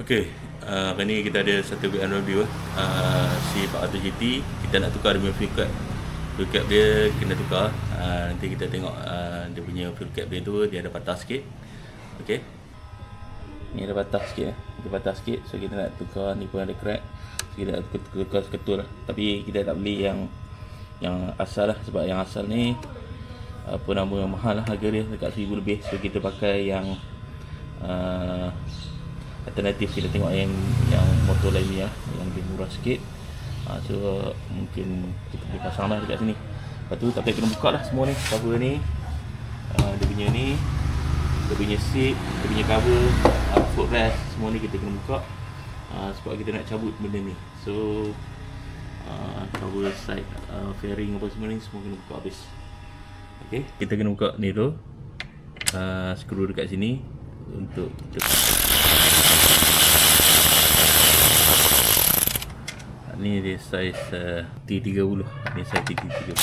Okey, hari ni kita ada satu BMW si 400 GT. Kita nak tukar dia punya fuel cap. Fuel cap dia kena tukar. Nanti kita tengok dia punya fuel cap dia tu dia ada patah sikit. Okey. Ni ada patah sikit. Dia patah sikit, so kita nak tukar. Ni pun ada crack. So kita nak tukar seketul lah. Tapi kita tak beli yang asal lah, sebab yang asal ni apa nama, mahal lah harga dia, dekat 1000 lebih. So kita pakai yang alternatif. Kita tengok yang motor lain ni lah, yang lebih murah sikit. So mungkin kita boleh pasang lah dekat sini. Lepas tu tapi kena buka lah semua ni, cover ni, dia punya ni, dia punya seat, dia punya cover, footrest, semua ni kita kena buka, sebab kita nak cabut benda ni. So cover side, fairing apa semua ni semua kena buka habis. Okay, kita kena buka ni tu, skru dekat sini untuk kita. Ni dia saiz T30. Ni saiz T30.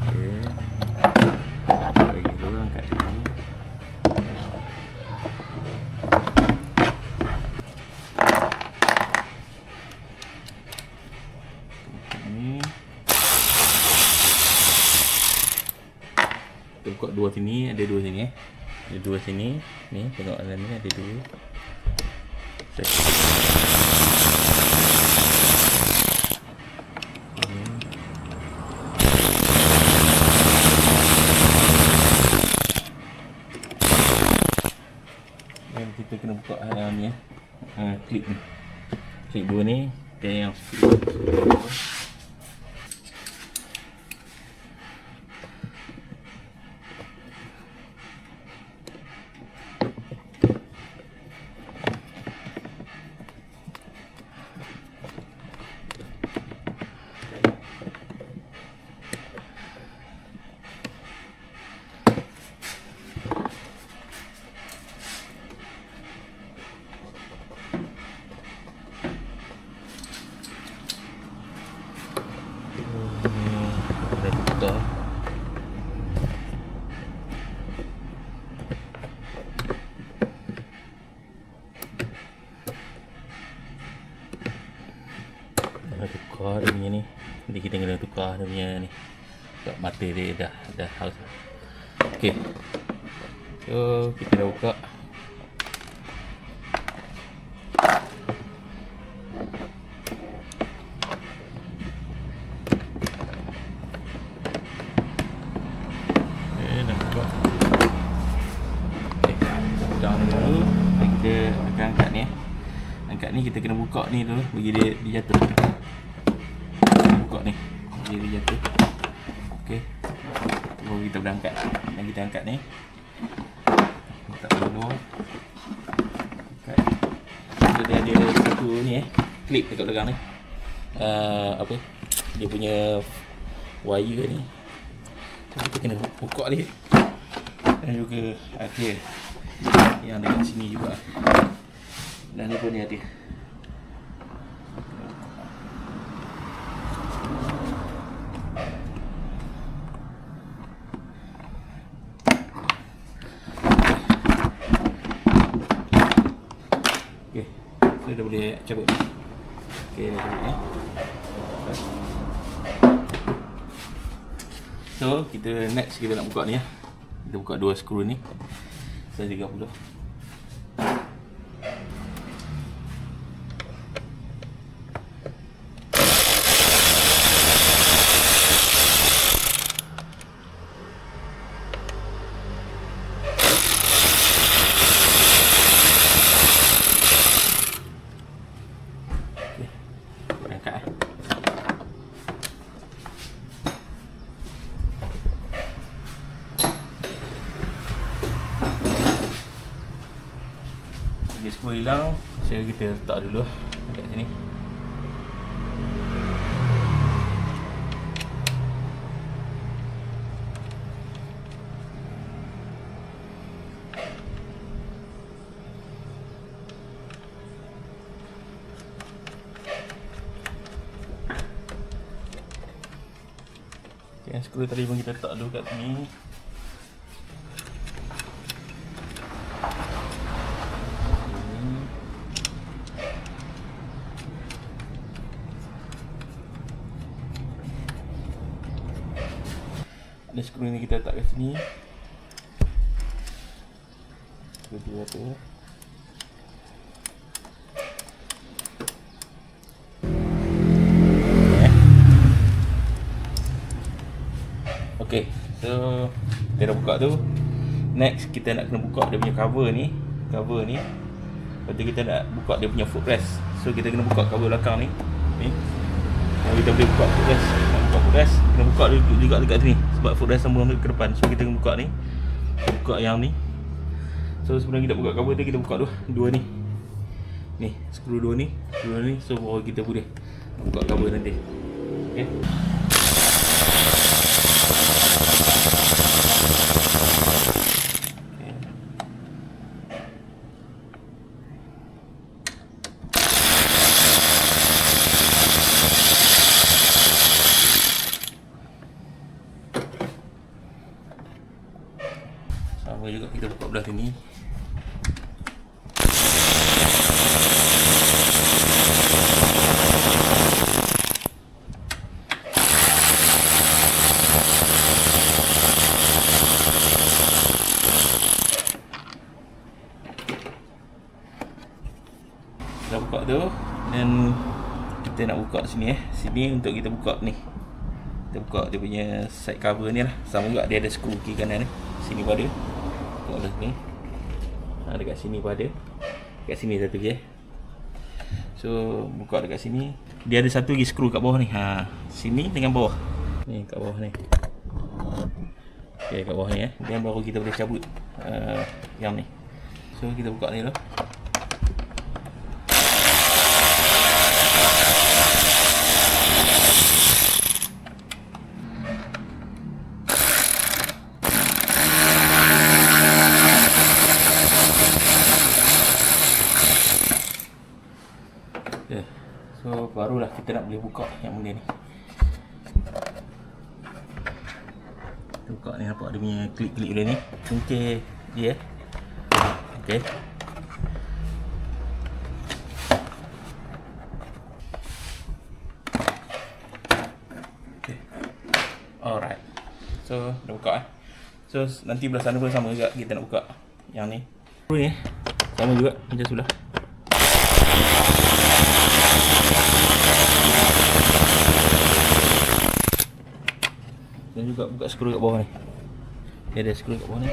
Okey. Bagi dulu angkat sini. Ni. Kita buka dua sini, ada dua sini Ada dua sini. Ni tengok dalam ni ada dua. Dan kita kena buka yang ni klip ni. Klip dua ni dan yang tukar dia punya ni. Nanti kita kena tukar dia punya ni, sebab mata dia dah haus. Okey, so kita dah buka. Dah buka. Okey, down dulu. Kita akan angkat ni. Angkat ni kita kena buka ni dulu bagi dia jatuh. Buka ni bagi dia jatuh. Okey, baru kita boleh angkat. Dan kita angkat ni, letak dulu. Angkat. So dia ada satu ni klip dekat belakang ni, apa dia punya wire ni. So kita kena buka dia. Dan juga ada yang dekat sini juga. Dan ni pun ni ada. Okey, saya dah boleh cabut. Okey, dah cabut ni. So, kita next kita nak buka ni ya. Kita buka dua skru ni. Saiz 30. Dia semua hilang, saya kita letak dulu dekat sini. Okay, skru tadi pun kita letak dulu kat sini. Ni skru ni kita letak kat sini. Kedua tu. Okay, so kita dah buka tu. Next kita nak kena buka dia punya cover ni. Lepas tu kita nak buka dia punya footrest. So kita kena buka cover belakang ni. Kalau kita boleh buka footrest, kena buka juga dekat sini sebab footrest sambung ke depan. So kita kena buka ni. Buka yang ni. So sebelum kita buka cover tu, kita buka dua ni. Ni, skru dua ni. So baru kita boleh buka cover nanti. Okay. Sama juga kita buka belah sini. Dah buka tu, dan kita nak buka sini sini untuk kita buka ni. Kita buka dia punya side cover ni lah. Sama juga dia ada skru kiri kanan ni. Sini pun ada. Buka belah sini. Dekat sini pun ada. Dekat sini satu je. So buka dekat sini. Dia ada satu lagi skru kat bawah ni. Sini dengan bawah. Ni kat bawah ni. Okay, kat bawah ni Dan baru kita boleh cabut yang ni. So kita buka ni dulu. So barulah kita nak boleh buka yang benda ni. Buka ni, nampak dia punya klik-klik dia ni. Cungkir dia. Okay. Alright. So dah buka So nanti belah sana pun sama juga kita nak buka yang ni. Ni sama juga macam sebelah. Dan juga buka skru kat bawah ni. Dia ada skru kat bawah ni.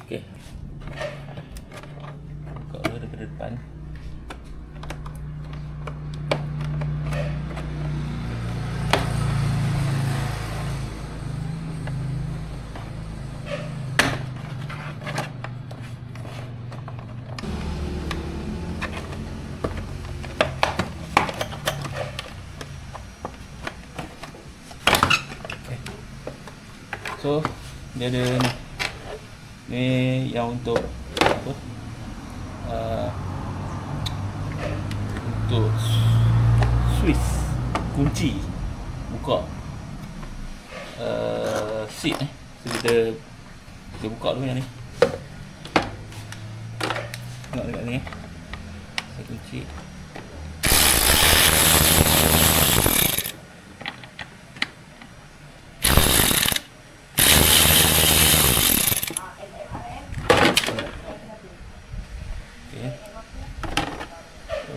Okey. Buka dulu daripada depan. So dia ada ni yang untuk apa? Untuk Swiss kunci buka seat So kita buka dulu yang ni. Tengok dekat ni saya kunci.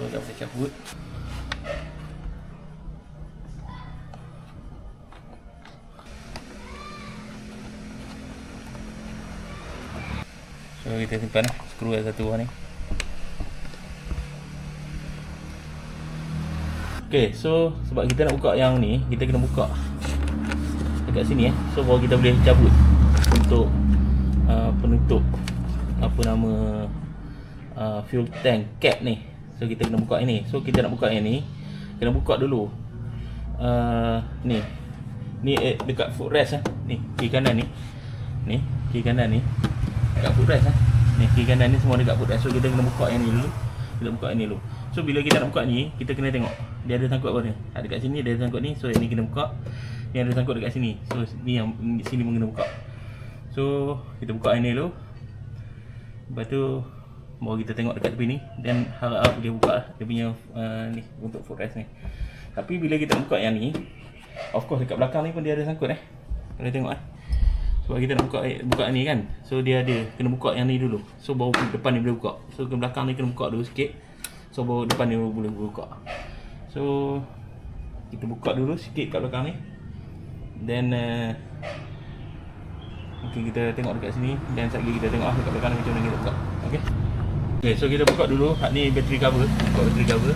Dah boleh cabut. So kita simpan skru yang satu ni. Okay, so sebab kita nak buka yang ni, kita kena buka dekat sini So baru kita boleh cabut untuk penutup apa nama fuel tank cap ni. So kita kena buka ini. So kita nak buka yang ni, kena buka dulu ni dekat footrest ni kiri kanan ni. Ni kiri kanan ni dekat footrest ni kiri kanan ni semua dekat footrest. So kita kena buka yang ni dulu. Kita buka ini dulu. So bila kita nak buka ni, kita kena tengok dia ada sangkut apa ni. Dekat sini dia ada sangkut ni. So yang ni kena buka. Yang ada sangkut dekat sini. So ni yang sini pun kena buka. So kita buka yang ni dulu. Lepas tu baru kita tengok dekat tepi ni, dan harap dia buka lah dia punya ni untuk footrest ni. Tapi bila kita buka yang ni, of course dekat belakang ni pun dia ada sangkut boleh tengok sebab kita nak buka ni kan, so dia ada kena buka yang ni dulu, so baru depan ni boleh buka. So ke belakang ni kena buka dulu sikit, so baru depan ni boleh buka. So kita buka dulu sikit kat belakang ni, then mungkin kita tengok dekat sini, dan sekali kita tengok dekat belakang ni macam mana kita buka. Okay, so kita buka dulu. Hak ni battery cover, buka battery cover.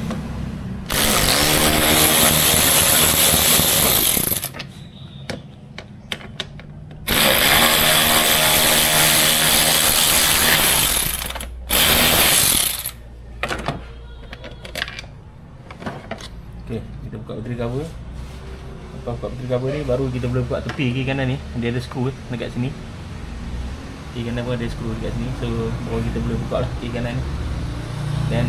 Okay, kita buka battery cover. Lepas buka battery cover ni, baru kita boleh buka tepi kiri kanan ni. Dia ada skru dekat sini. Kiri kanan pun ada skru dekat sini, so baru kita boleh buka lah kiri kanan ni. Dan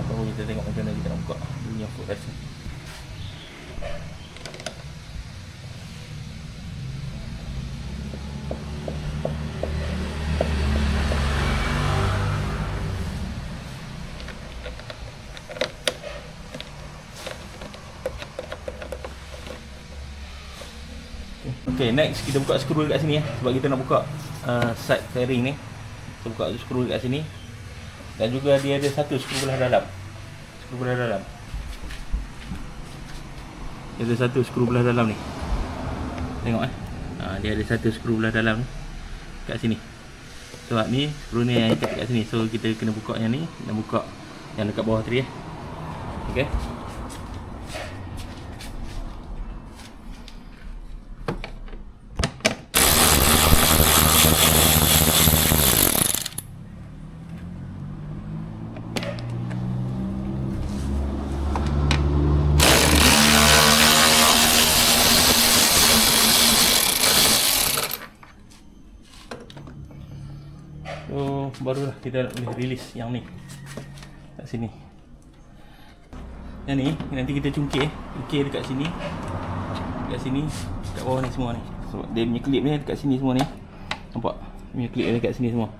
baru kita tengok macam mana kita nak buka dia punya footrest ni. Okay, next kita buka skru dekat sini sebab kita nak buka side fairing ni. Kita buka skru dekat sini. Dan juga dia ada satu skru belah dalam. Skru belah dalam. Dia ada satu skru belah dalam ni. Tengok dia ada satu skru belah dalam ni kat sini. So ni skru ni yang ikat kat sini. So kita kena buka yang ni dan buka yang dekat bawah tadi Okey. So barulah kita boleh release yang ni kat sini. Yang ni nanti kita cungkir dekat sini. Dekat sini, dekat bawah ni semua ni. So dia punya klip ni dekat sini semua ni. Nampak? Dia punya klip dekat sini semua.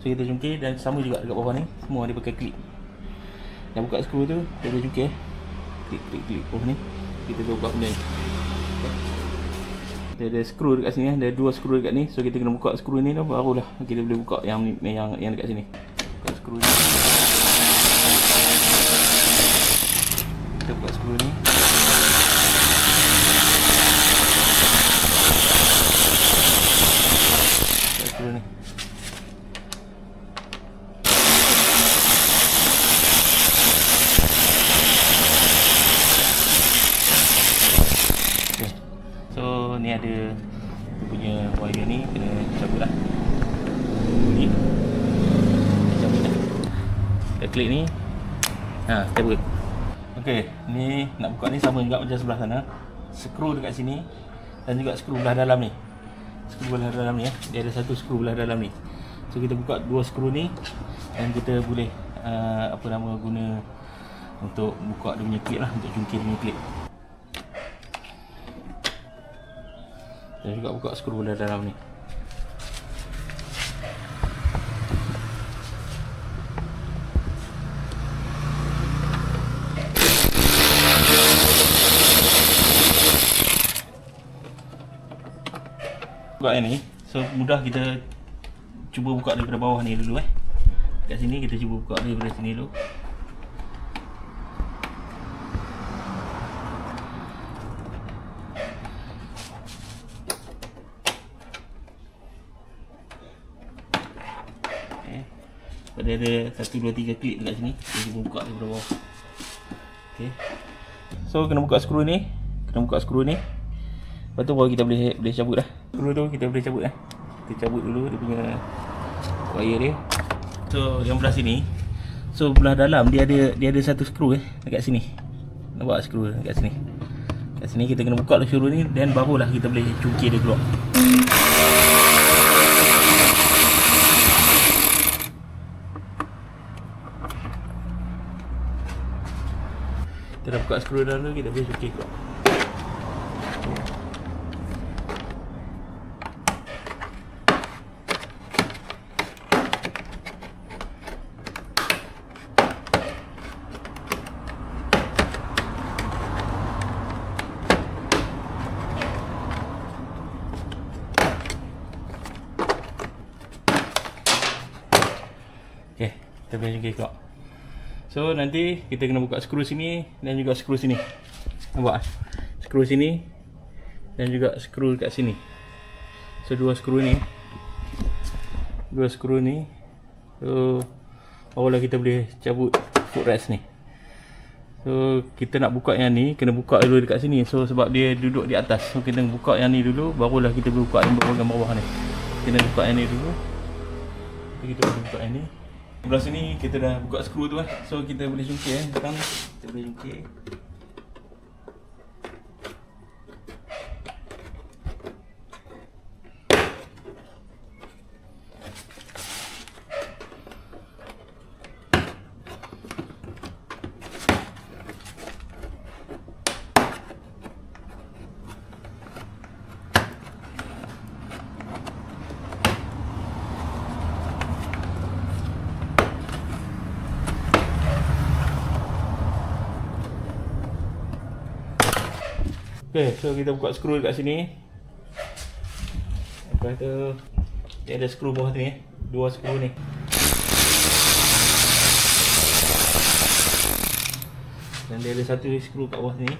So kita cungkir, dan sama juga dekat bawah ni, semua dia pakai klip. Dan buka skru tu, kita boleh cungkir. Klip bawah ni. Kita boleh buka benda ni. Dia ada skru dekat sini, ada dua skru dekat ni. So kita kena buka skru ni tu, barulah kita boleh buka yang dekat sini. Buka skru ni. Kita buka skru ni. Buka skru ni. So ni ada dia punya wire ni, kena cabut lah ni, cabut lah. Kita klik ni, cabut. Ok, ni nak buka ni sama juga macam sebelah sana. Skru dekat sini dan juga skru belah dalam ni. Skru belah dalam ni dia ada satu skru belah dalam ni. So kita buka dua skru ni, dan kita boleh guna untuk buka dia punya klip lah, untuk cungkir dia punya klip. Dan juga buka skru belah dalam ni. Buka yang ni, so mudah kita cuba buka daripada bawah ni dulu Kat sini kita cuba buka daripada sini dulu. Dia ada 1, 2, 3 klik dekat sini. Kita cuba buka daripada bawah. Okay. So kena buka skru ni. Lepas tu baru kita boleh cabut dah. Skru tu kita boleh cabut Kita cabut dulu dia punya wire dia. So yang belah sini, so belah dalam dia ada satu skru dekat sini. Nampak skru dekat sini. Dekat sini kita kena buka skru ni, dan barulah kita boleh cungkir dia keluar. Kita dah buka skru dalam tu, kita boleh cungkir keluar. Kita boleh jungkir keluar. So nanti kita kena buka skru sini dan juga skru sini. Nampak? Skru sini dan juga skru dekat sini. So dua skru ni. So barulah kita boleh cabut footrest ni. So kita nak buka yang ni, kena buka dulu dekat sini. So sebab dia duduk di atas, so kita buka yang ni dulu, barulah kita boleh buka yang bahagian bawah ni. Kita buka yang ni dulu. Kita boleh buka yang ni. Sebelah sini kita dah buka skru tu lah. So kita boleh jungkir sekarang. Kita boleh jungkir. Okay, so kita buka skru dekat sini. Lepas tu dia ada skru bawah ni, dua skru ni. Dan dia ada satu skru kat bawah ni.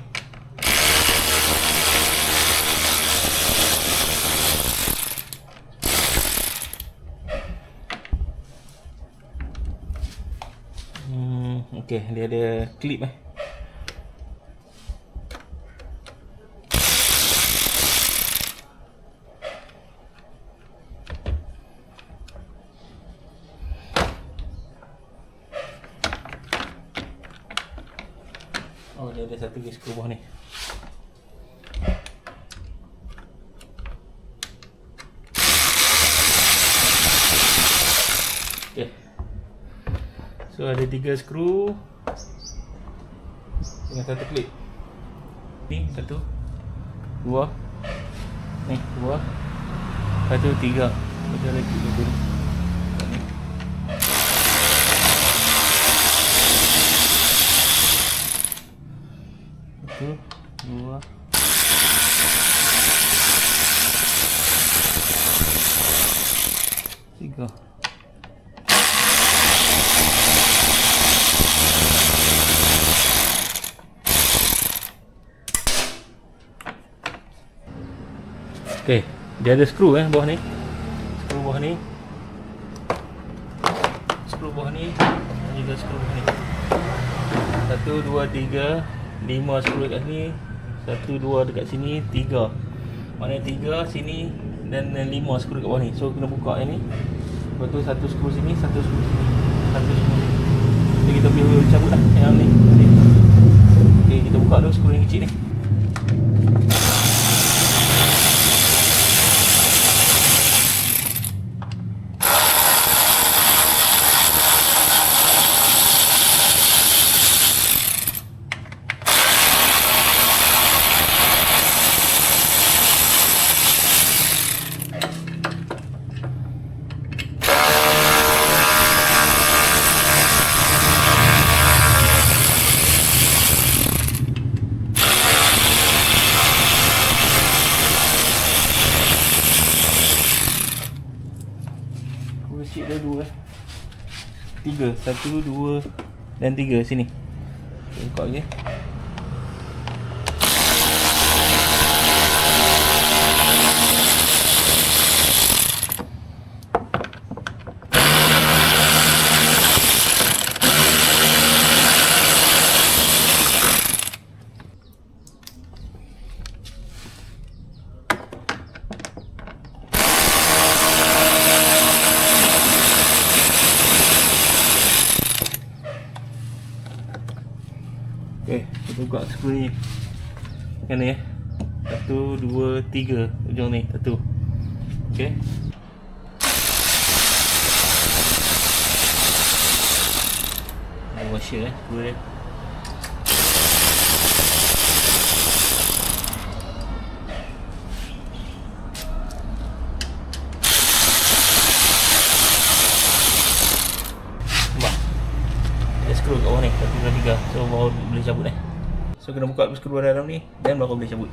Okay, dia ada clip Oh, dia ada satu lagi skru bawah ni. Okay. So ada 3 skru dengan satu klip. Ni satu, dua, ni dua, satu, tiga. Kita ada klip satu ni. Satu, dua, tiga. Okay, dia ada skru bawah ni. Skru bawah ni. Skru bawah ni dan juga skru bawah ni. 1, 2, 3, 5 skru dekat sini. 1, 2 dekat sini, 3. Maknanya 3 sini dan 5 skru dekat bawah ni. So kena buka yang ni. Lepas tu satu skru sini, satu skru sini, satu skru sini. Jadi kita boleh cabut lah yang ni. Okay, kita buka dulu skru yang kecil ni. Kecil dah 2 3, 1, 2 dan 3 sini. Buka lagi. Okay, kita buka skru ni. Yang ni 1, 2, 3 ujung ni, satu. Okay. Washer skru dia. Skru kat bawah ni, 1, 2, 3. So baru boleh cabut So kena buka skru dalam ni dan baru boleh cabut.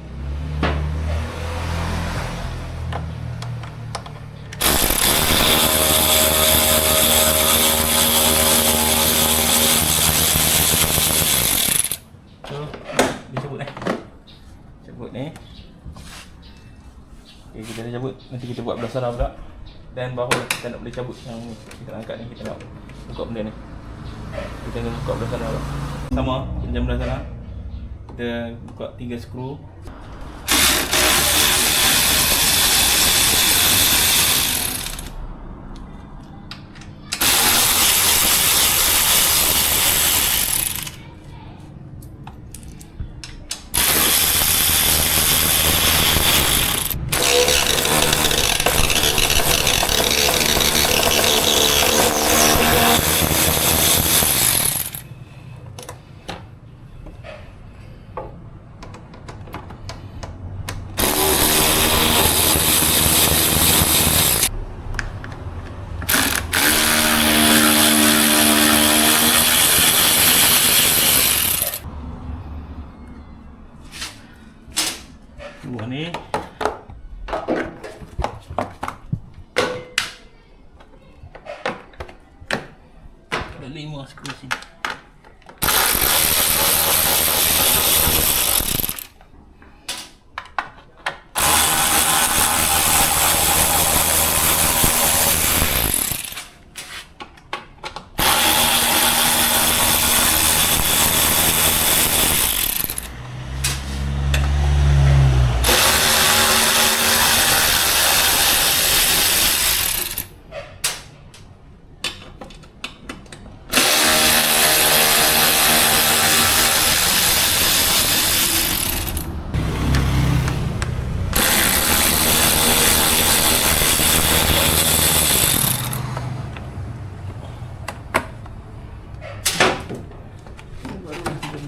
Dia cabut cabut ni. Okay, kita dah cabut. Nanti kita buat belah sana pula. Dan baru kita nak boleh cabut yang ni. Kita nak angkat ni, kita nak buka benda ni. Kita nak buka belah sana pula. Sama macam belah sana. Kita buka 3 skru. Buah ni ada 5 skru sini.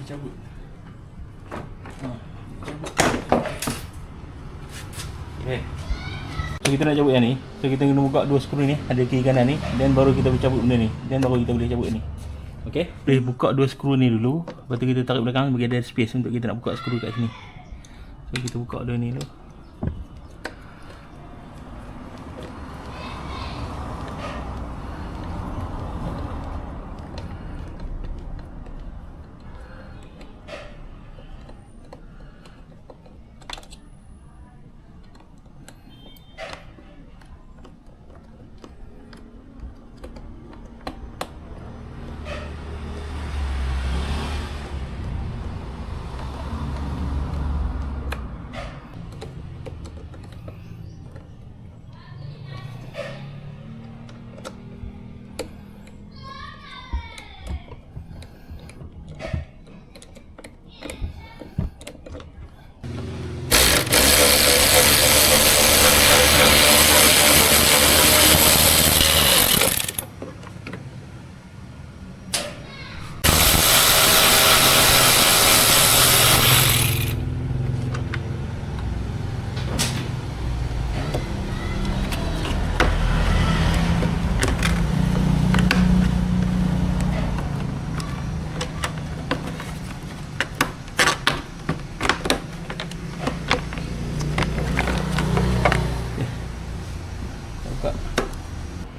Cabut. Okay. So kita nak cabut yang ni. So kita kena buka 2 skru ni, ada kiri kanan ni, dan baru kita boleh cabut benda ni. Dan baru kita boleh cabut ni. Okey. Boleh buka 2 skru ni dulu. Lepas tu kita tarik belakang bagi ada space untuk kita nak buka skru kat sini. So kita buka dua ni dulu.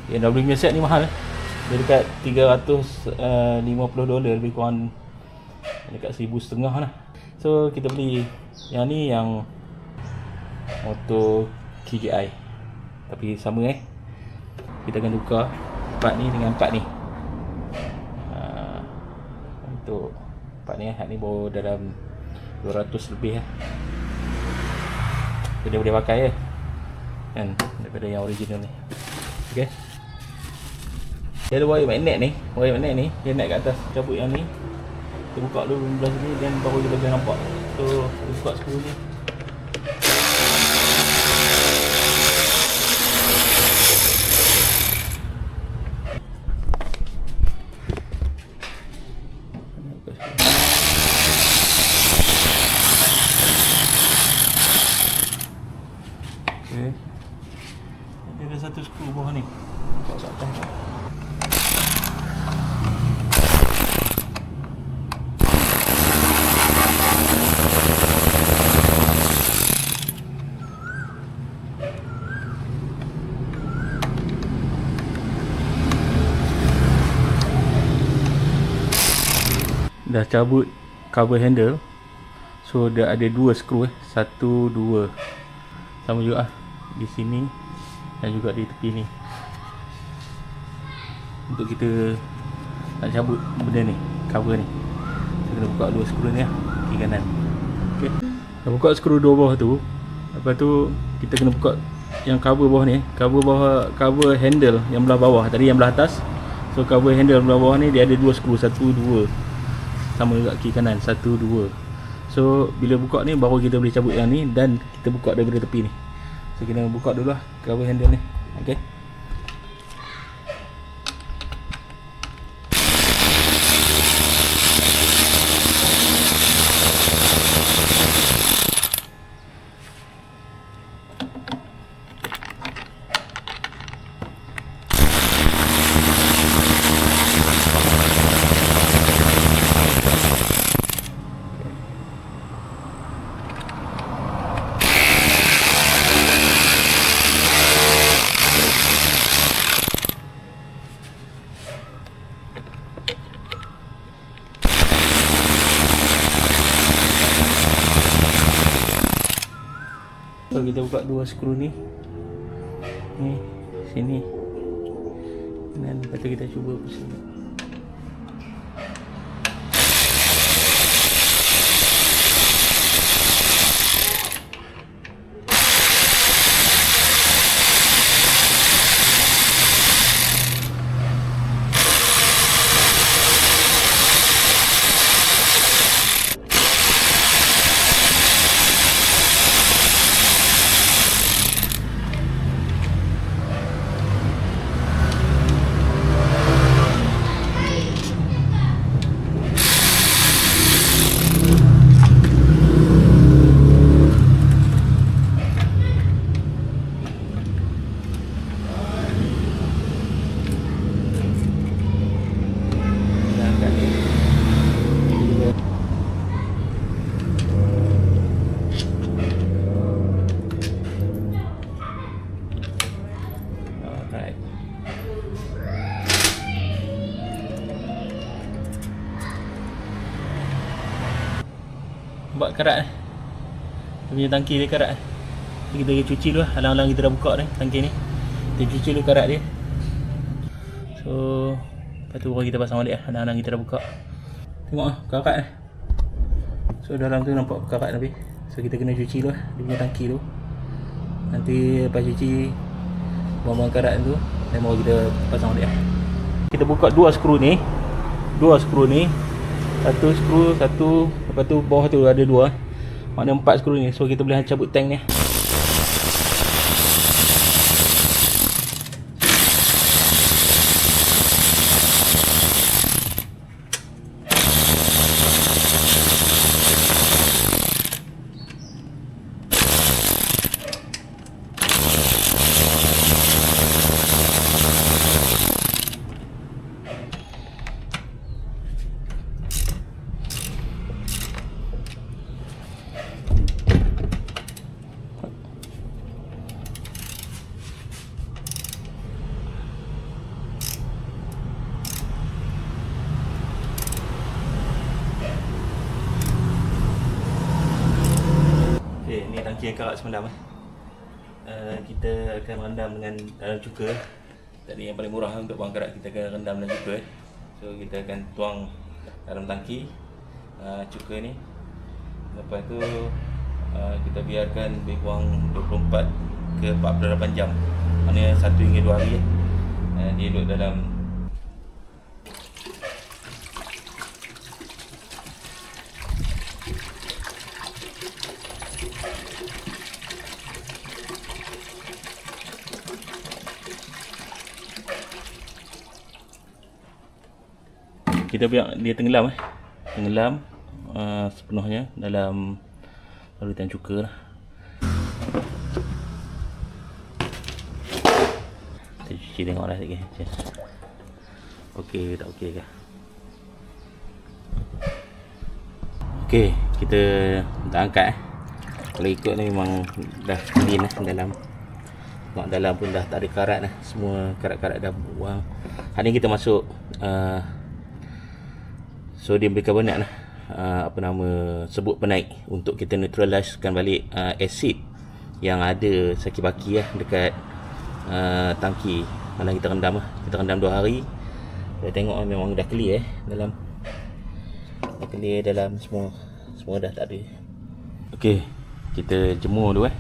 Yang double punya set ni mahal. Dia dekat $350 lebih kurang, dekat $1,500 lah. So kita beli yang ni, yang motor KGI, tapi sama kita akan tukar part ni dengan part ni. Untuk part ni, part ni baru dalam 200 lebih lah. So dia boleh pakai kan, daripada yang original ni. Okay. Dia ada wire magnet ni. Wire magnet ni dia naik kat atas. Cabut yang ni, kita buka dulu belah sini, dan baru kita boleh nampak. So kita buka skru ni. Okay. Dia ada satu skru bawah ni. Buka kat atas. Dah cabut cover handle. So dia ada 2 skru 1, 2. Sama juga di sini dan juga di tepi ni. Untuk kita nak cabut benda ni, cover ni, kita kena buka 2 skru ni kiri kanan. Okey. Dah buka skru 2 bawah tu. Lepas tu kita kena buka yang cover bawah ni, cover handle yang belah bawah. Tadi yang belah atas. So cover handle belah bawah ni dia ada 2 skru, 1, 2. Sama juga kiri kanan, 1, 2. So bila buka ni baru kita boleh cabut yang ni dan kita buka daripada tepi ni. So kita buka dulu lah cover handle ni. Okey. So kita buka 2 skru ni. Ni sini. Dan lepas tu kita cuba pusing. Buat karat ni. Dia punya tangki dia karat ni. Kita cuci dulu lah. Alang-alang kita dah buka ni tangki ni. Kita cuci dulu karat dia. So lepas tu baru kita pasang balik lah. Alang-alang kita dah buka. Tengok lah karat ni. So dalam tu nampak karat lebih. So kita kena cuci dulu lah dia punya tangki tu. Nanti lepas cuci buang-buang karat tu, dan baru kita pasang balik lah. Kita buka 2 skru ni. 2 skru ni. 1 skru, 1. Lepas tu bawah tu ada 2. Maknanya 4 skru ni. So kita boleh cabut tank ni. Ni tangki yang karat semendam. Kita akan rendam dengan dalam cuka. Tadi yang paling murah untuk buang karat, kita akan rendam dalam cuka. So kita akan tuang dalam tangki cuka ni. Lepas tu kita biarkan lebih kurang 24 ke 48 jam. Maknanya 1 hingga 2 hari dia duduk dalam. Kita biar dia tenggelam tenggelam sepenuhnya dalam larutan cuka lah. Kita cuci tengoklah sikit. Okey tak okey ke? Okey, kita tak angkat Kalau ikut ni memang dah clean dalam. Tengok dalam pun dah tak ada karat dah. Semua karat-karat dah buang. Hari ni kita masuk sodium bicarbonate lah. apa nama, sebut penaik untuk kita neutralizekan balik asid yang ada saki-baki dekat tangki. Malah kita rendam kita rendam 2 hari. Kita tengok memang dah clear dalam, dah clear dalam, semua dah tak ada. Okey, kita jemur dulu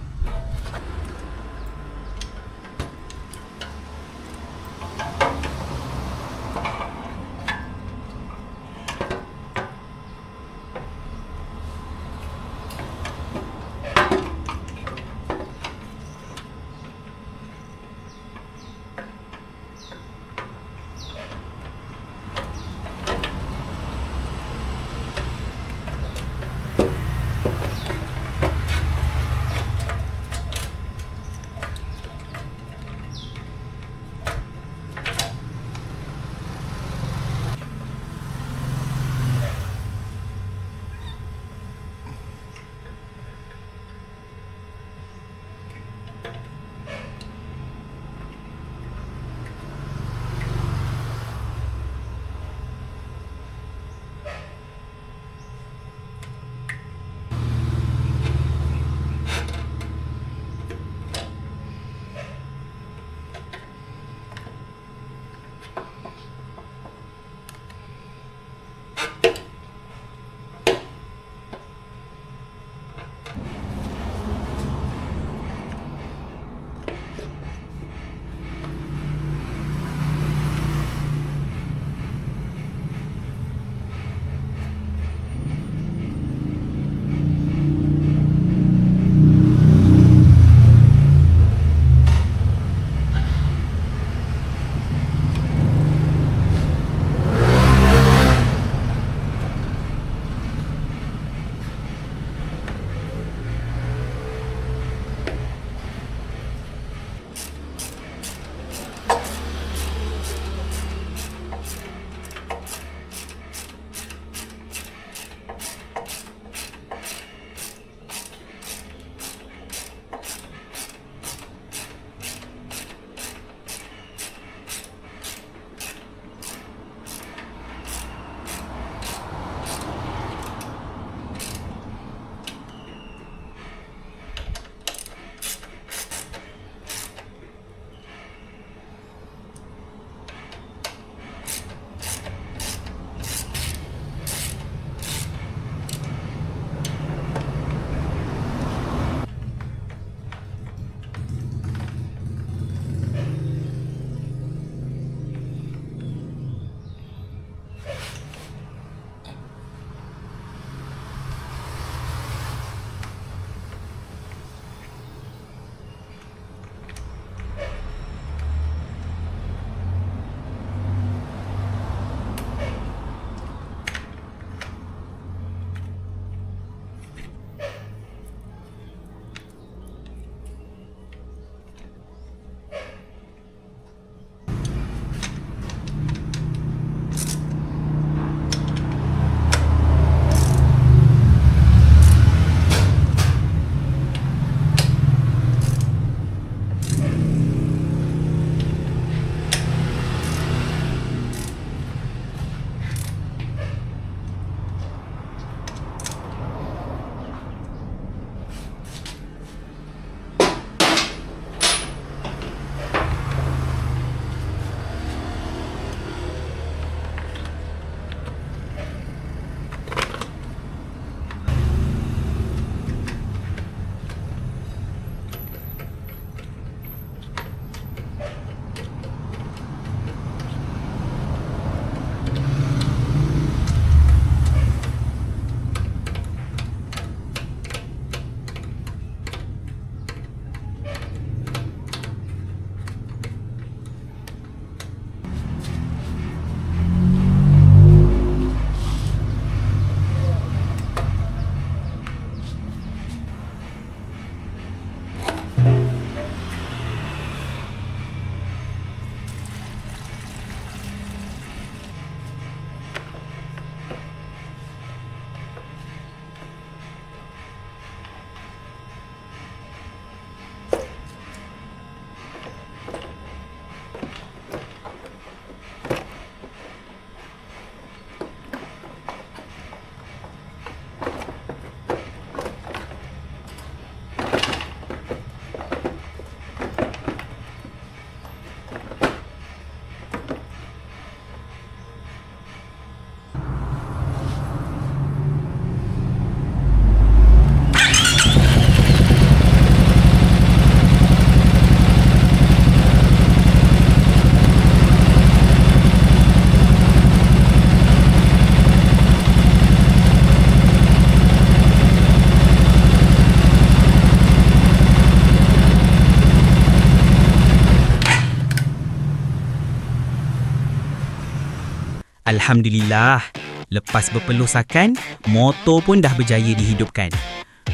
Alhamdulillah, lepas berpelusakan, motor pun dah berjaya dihidupkan.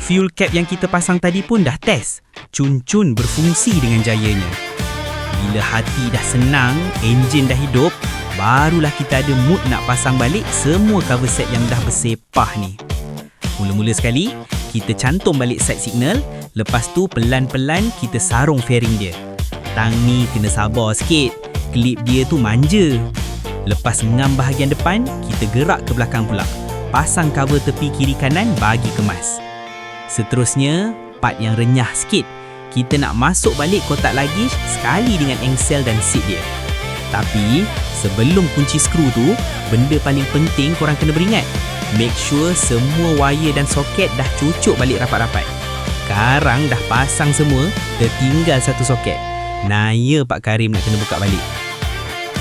Fuel cap yang kita pasang tadi pun dah test. Cun-cun berfungsi dengan jayanya. Bila hati dah senang, enjin dah hidup, barulah kita ada mood nak pasang balik semua cover set yang dah bersepah ni. Mula-mula sekali, kita cantum balik side signal, lepas tu pelan-pelan kita sarung fairing dia. Tang ni kena sabar sikit, klip dia tu manja. Lepas ngam bahagian depan, kita gerak ke belakang pula. Pasang cover tepi kiri kanan bagi kemas. Seterusnya, part yang renyah sikit. Kita nak masuk balik kotak luggage sekali dengan engsel dan seat dia. Tapi, sebelum kunci skru tu, benda paling penting korang kena beringat. Make sure semua wire dan soket dah cucuk balik rapat-rapat. Sekarang dah pasang semua, tertinggal satu soket. Naya Pak Karim nak kena buka balik.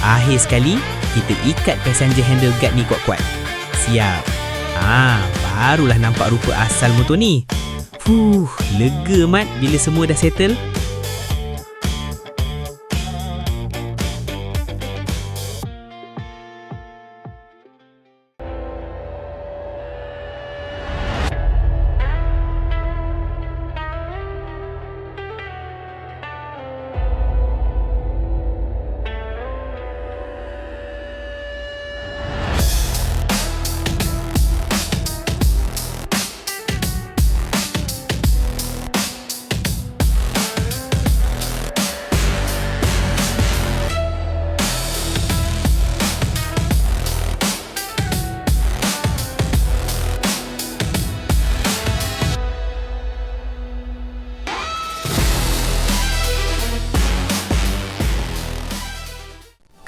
Akhir sekali, kita ikat passenger handle guard ni kuat-kuat. Siap. Barulah nampak rupa asal motor ni. Lega mat bila semua dah settle.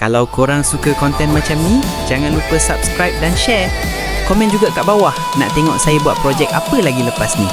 Kalau korang suka konten macam ni, jangan lupa subscribe dan share. Komen juga kat bawah nak tengok saya buat projek apa lagi lepas ni.